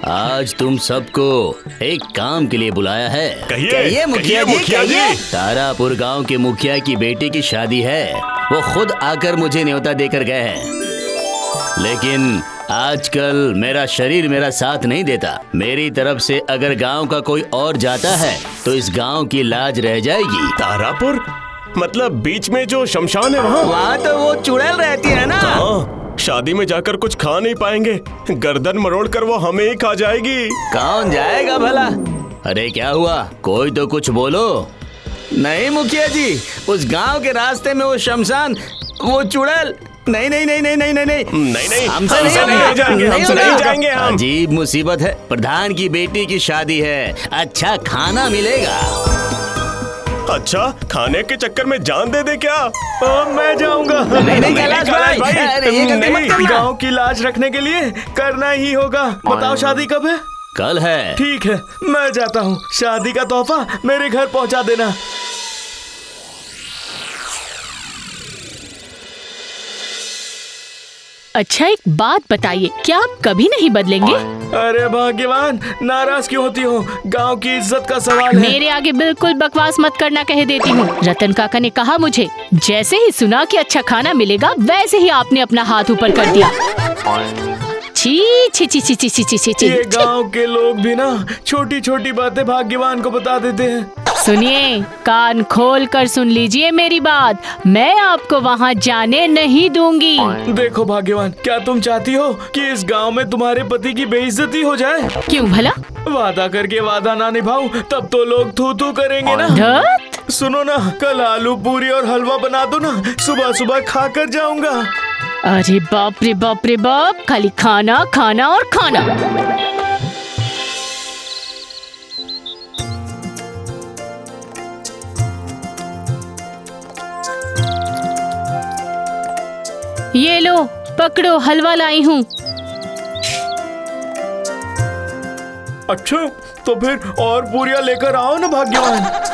आज तुम सबको एक काम के लिए बुलाया है। कहिए मुखिया जी। तारापुर गांव के मुखिया की बेटी की शादी है। वो खुद आकर मुझे न्योता देकर गए हैं, लेकिन आजकल मेरा शरीर मेरा साथ नहीं देता। मेरी तरफ से अगर गांव का कोई और जाता है तो इस गांव की लाज रह जाएगी। तारापुर मतलब बीच में जो शमशान है वहाँ तो वो चुड़ैल रहती है ना। शादी में जाकर कुछ खा नहीं पाएंगे, गर्दन मरोड़ कर वो हमें ही खा जाएगी। कौन जाएगा भला? अरे क्या हुआ, कोई तो कुछ बोलो। नहीं मुखिया जी, उस गांव के रास्ते में वो शमशान, वो चुड़ैल, नहीं नहीं नहीं नहीं नहीं नहीं नहीं हमसे नहीं जाएंगे हम। अजीब मुसीबत है, प्रधान की बेटी की शादी है, अच्छा खाना मिलेगा। अच्छा, खाने के चक्कर में जान दे क्या? मैं जाऊंगा। नहीं कैलाश भाई, अरे ये गलती मत करना। गांव की लाज रखने के लिए करना ही होगा। बताओ शादी कब है? कल है। ठीक है, मैं जाता हूँ। शादी का तोहफा मेरे घर पहुँचा देना। अच्छा एक बात बताइए, क्या आप कभी नहीं बदलेंगे? अरे भाग्यवान, नाराज क्यों होती हो? गांव की इज्जत का सवाल है। मेरे आगे बिल्कुल बकवास मत करना कह देती हूँ। रतन काका ने कहा मुझे, जैसे ही सुना कि अच्छा खाना मिलेगा वैसे ही आपने अपना हाथ ऊपर कर दिया। छी छी छी छी छी छी छी छी छी। ये गांव के लोग भी ना छोटी छोटी बातें भाग्यवान को बता देते हैं। सुनिए, कान खोल कर सुन लीजिए मेरी बात, मैं आपको वहाँ जाने नहीं दूंगी। देखो भाग्यवान, क्या तुम चाहती हो कि इस गांव में तुम्हारे पति की बेइज्जती हो जाए? क्यों भला? वादा करके वादा ना निभाऊं तब तो लोग थू थू करेंगे ना। धत! सुनो ना, कल आलू पूरी और हलवा बना दो ना, सुबह सुबह खा कर जाऊंगा। अरे बाप रे बाप रे बाप, खाली खाना खाना और खाना। ये लो पकड़ो, हलवा लाई हूँ। अच्छा, तो फिर और पूरियां लेकर आओ ना भाग्यवान।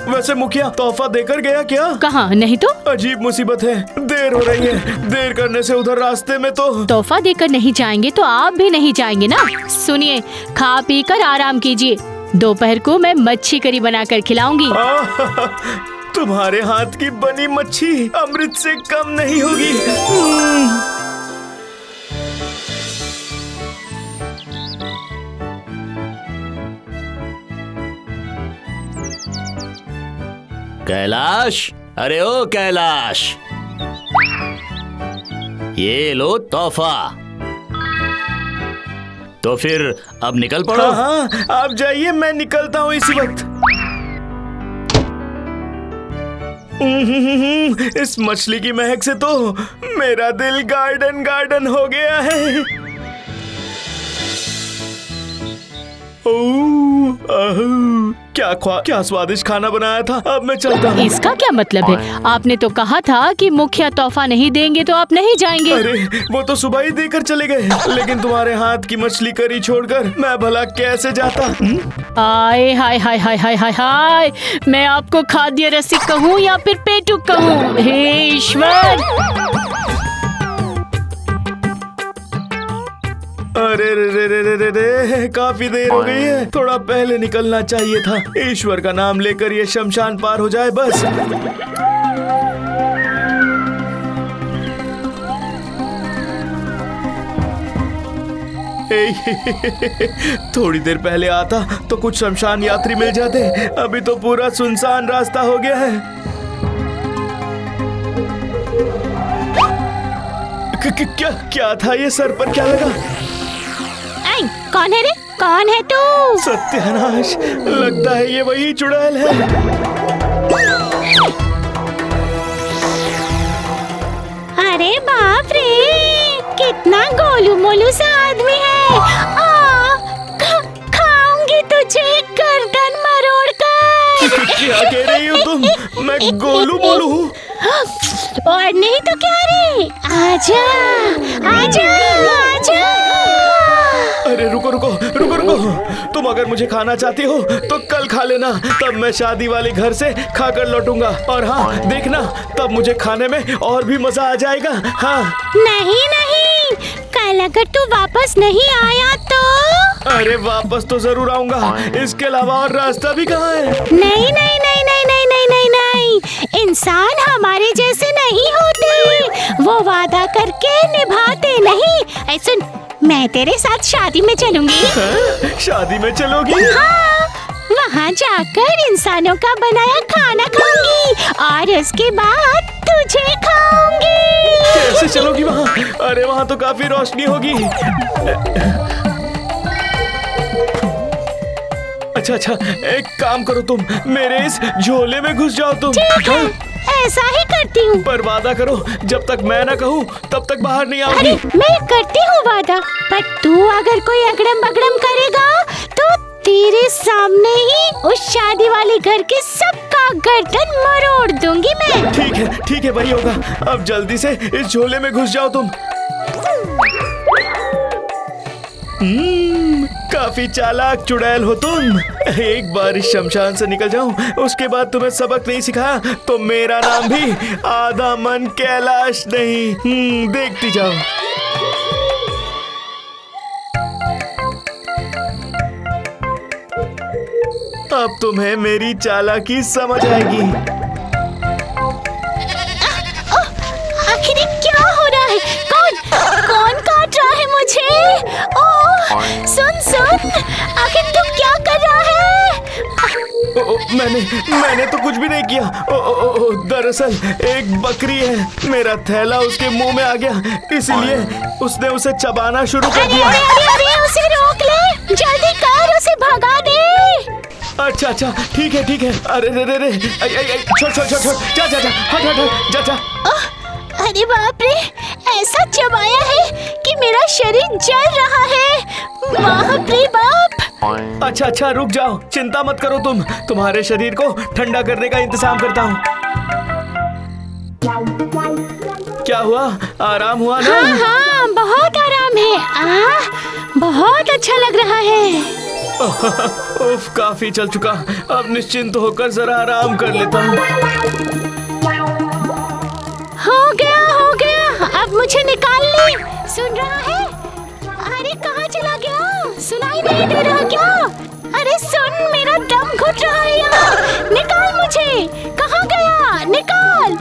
वैसे मुखिया तोहफा देकर गया क्या? कहाँ, नहीं तो। अजीब मुसीबत है, देर हो रही है। देर करने से उधर रास्ते में तो तोहफा देकर नहीं जाएंगे तो आप भी नहीं जाएंगे ना। सुनिए, खा पी कर आराम कीजिए, दोपहर को मैं मच्छी करी बनाकर खिलाऊंगी। तुम्हारे हाथ की बनी मच्छी अमृत से कम नहीं होगी। कैलाश, अरे ओ कैलाश, ये लो तोहफा। तो फिर अब निकल पड़ो। हाँ, आप जाइए, मैं निकलता हूँ इसी वक्त। इस मछली की महक से तो मेरा दिल गार्डन गार्डन हो गया है। क्या स्वादिष्ट खाना बनाया था। अब मैं चलता हूँ। इसका क्या मतलब है? आपने तो कहा था कि मुखिया तोहफा नहीं देंगे तो आप नहीं जाएंगे। अरे वो तो सुबह ही देकर चले गए, लेकिन तुम्हारे हाथ की मछली करी छोड़कर मैं भला कैसे जाता? हाय हाय हाय हाय हाय हाय हाय, मैं आपको खाद्य रसिक कहूँ या फिर पेटुक कहूँ? हे ईश्वर! अरे रे रे रे रे रे, काफी देर हो गई है, थोड़ा पहले निकलना चाहिए था। ईश्वर का नाम लेकर ये शमशान पार हो जाए बस। थोड़ी देर पहले आता तो कुछ शमशान यात्री मिल जाते, अभी तो पूरा सुनसान रास्ता हो गया है। क्या था ये? सर पर क्या लगा? कौन है रे? कौन है तू? सत्यानाश, लगता है ये वही चुड़ैल है। अरे बाप रे, कितना गोलू मोलू सा आदमी है। खाऊंगी तुझे गर्दन मरोड़ कर। क्या कह रही हो तुम? मैं गोलू मोलू हूँ? और नहीं तो क्या रे? आजा आजा आजा। अरे रुको रुको रुको रुको, तुम अगर मुझे खाना चाहती हो तो कल खा लेना, तब मैं शादी वाले घर से खाकर लौटूंगा। और हाँ देखना, तब मुझे खाने में और भी मजा आ जाएगा। हाँ नहीं नहीं, कल अगर तू वापस नहीं आया तो अरे वापस तो जरूर आऊंगा, इसके अलावा और रास्ता भी कहाँ है? नहीं नहीं नहीं नहीं नहीं नहीं नहीं नहीं, इंसान हमारे जैसे नहीं होते, वो वादा करके निभाते नहीं। ऐ सुन, मैं तेरे साथ शादी में चलूंगी। हाँ? शादी में चलोगी? हाँ, वहाँ जाकर इंसानों का बनाया खाना खाऊंगी और उसके बाद तुझे खाऊंगी। कैसे चलोगी वहाँ? अरे वहाँ तो काफी रोशनी होगी। अच्छा अच्छा, एक काम करो, तुम मेरे इस झोले में घुस जाओ तुम। ठीक है, ऐसा ही करती हूँ। पर वादा करो, जब तक मैं ना कहूँ तब तक बाहर नहीं अरे आओगी। मैं करती हूँ वादा, पर तू अगर कोई अगड़म बगड़म करेगा तो तेरे सामने ही उस शादी वाले घर के सबका गर्दन मरोड़ दूंगी मैं। ठीक है, वही होगा। अब जल्दी से इस झोले में घुस जाओ तुम। काफी चालाक चुड़ैल हो तुम। एक बार इस शमशान से निकल जाऊं, उसके बाद तुम्हें सबक नहीं सिखाया तो मेरा नाम भी आधा मन कैलाश नहीं। देखती जाओ। अब तुम्हें मेरी चालाकी समझ आएगी। आखिर ये क्या हो रहा है? कौन काट रहा है मुझे? ओह, सुन, आखिर तू क्या कर रहा है? मैंने तो कुछ भी नहीं किया। दरअसल एक बकरी है, मेरा थैला उसके मुंह में आ गया, इसलिए उसने उसे चबाना शुरू कर दिया। अरे, उसे रोक ले, जल्दी कर, उसे भगा दे। अच्छा, ठीक है। अरे रे, छोड़, जा। अरे बाप रे, ऐसा चबाया है कि मेरा शरीर जल रहा है। बाप रे बाप। अच्छा, रुक जाओ, चिंता मत करो तुम, तुम्हारे शरीर को ठंडा करने का इंतजाम करता हूँ। क्या हुआ, आराम हुआ ना? हाँ, बहुत आराम है। बहुत अच्छा लग रहा है। उफ, काफी चल चुका, अब निश्चिंत होकर जरा आराम कर लेता हूँ। हो गया, अब मुझे निकाल ले। सुन रहा है? अरे कहाँ चला गया? सुनाई नहीं दे रहा क्या? अरे सुन, मेरा दम घुट रहा है यहाँ। निकाल मुझे, कहाँ गया? निकाल।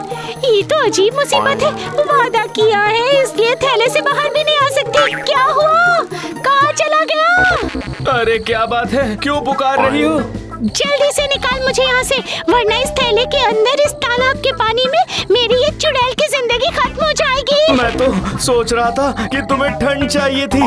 ये तो अजीब मुसीबत है, वादा किया है इसलिए थैले से बाहर भी नहीं आ सकती। क्या हुआ? कहाँ चला गया? अरे क्या बात है, क्यों पुकार रही हो? जल्दी से निकाल मुझे यहाँ से, वरना इस थैले के अंदर इस तालाब के पानी में मेरी ये चुड़ैल की जिंदगी खत्म हो जाएगी। मैं तो सोच रहा था कि तुम्हें ठंड चाहिए थी।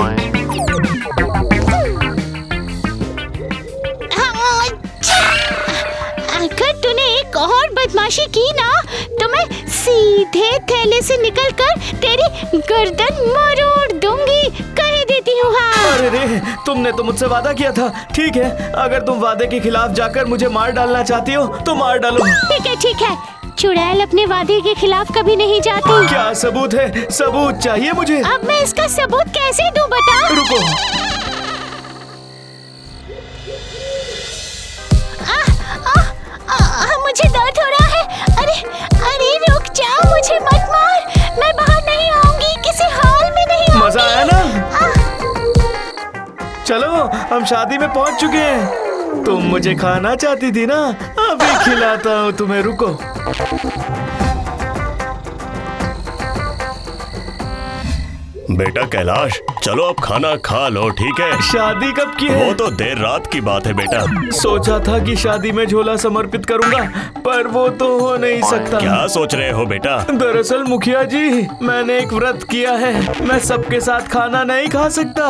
अगर तूने एक और बदमाशी की ना तो मैं सीधे थैले से निकलकर तेरी गर्दन मरोड़ दूंगी, कह देती हूँ। हाँ। अरे रे, तुमने तो मुझसे वादा किया था। ठीक है, अगर तुम वादे के खिलाफ जाकर मुझे मार डालना चाहती हो तो मार डालो। ठीक है, चुड़ैल अपने वादे के खिलाफ कभी नहीं जाती। क्या सबूत है? सबूत चाहिए मुझे। अब मैं इसका सबूत कैसे दूं बता? रुको। मुझे दर्द हो रहा है। अरे रुक जा, मुझे मत मार, मैं बाहर नहीं आऊंगी, किसी हाल में नहीं आऊंगी। मजा आया ना? चलो, हम शादी में पहुंच चुके हैं। तुम मुझे खाना चाहती थी ना, अभी खिलाता हूँ तुम्हें, रुको। बेटा कैलाश, चलो अब खाना खा लो, ठीक है? शादी कब की है? वो तो देर रात की बात है बेटा। सोचा था कि शादी में झोला समर्पित करूंगा, पर वो तो हो नहीं सकता। क्या सोच रहे हो बेटा? दरअसल मुखिया जी, मैंने एक व्रत किया है, मैं सबके साथ खाना नहीं खा सकता।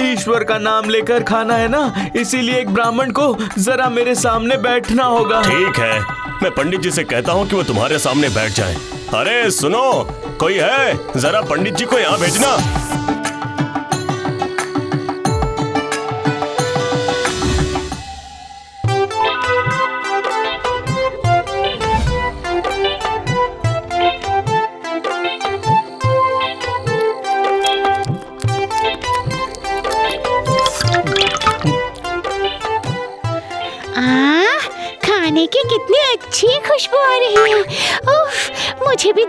ईश्वर का नाम लेकर खाना है ना, इसीलिए एक ब्राह्मण को जरा मेरे सामने बैठना होगा। ठीक है, मैं पंडित जी से कहता हूँ कि वो तुम्हारे सामने बैठ जाएं। अरे सुनो, कोई है? जरा पंडित जी को यहाँ भेजना। खाने की कितनी अच्छी खुशबू आ रही है। उफ, मुझे भी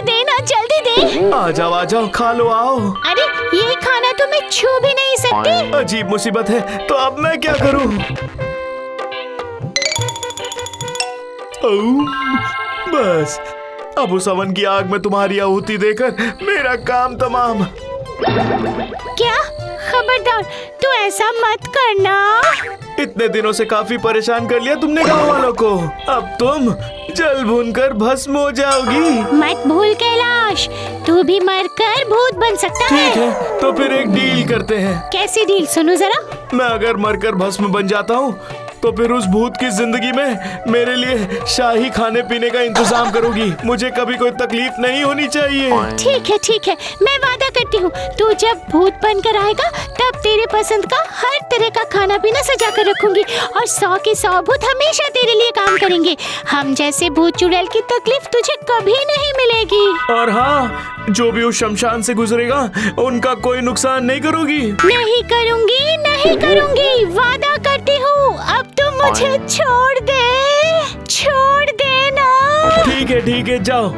दे ना, जल्दी दे। आ जाओ खा लो, आओ। अरे ये खाना तो मैं छू भी नहीं सकती। अजीब मुसीबत है, तो अब मैं क्या करूं? बस अब उस अवन की आग में तुम्हारी आहुति देकर मेरा काम तमाम। क्या? खबरदार, तू ऐसा मत करना। इतने दिनों से काफी परेशान कर लिया तुमने गाँव वालों को। अब तुम जल भूनकर भस्म हो जाओगी। मत भूल कैलाश, तू भी मरकर भूत बन सकता है। ठीक है, तो फिर एक डील करते हैं। कैसी डील? सुनो जरा। मैं अगर मरकर भस्म बन जाता हूँ तो फिर उस भूत की जिंदगी में मेरे लिए शाही खाने पीने का इंतजाम करोगी। मुझे कभी कोई तकलीफ नहीं होनी चाहिए। ठीक है, मैं वादा करती हूँ, तू जब भूत बनकर आएगा तब तेरे पसंद का हर तरह का खाना पीना सजा कर रखूंगी और 100 के 100 भूत हमेशा तेरे लिए काम करेंगे। हम जैसे भूत चुड़ैल की तकलीफ तुझे कभी नहीं मिलेगी। और हाँ, जो भी उस शमशान से गुजरेगा उनका कोई नुकसान नहीं करोगी। नहीं करूंगी, वादा करती हूँ। अब तुम मुझे छोड़ दे ना। ठीक है, जाओ।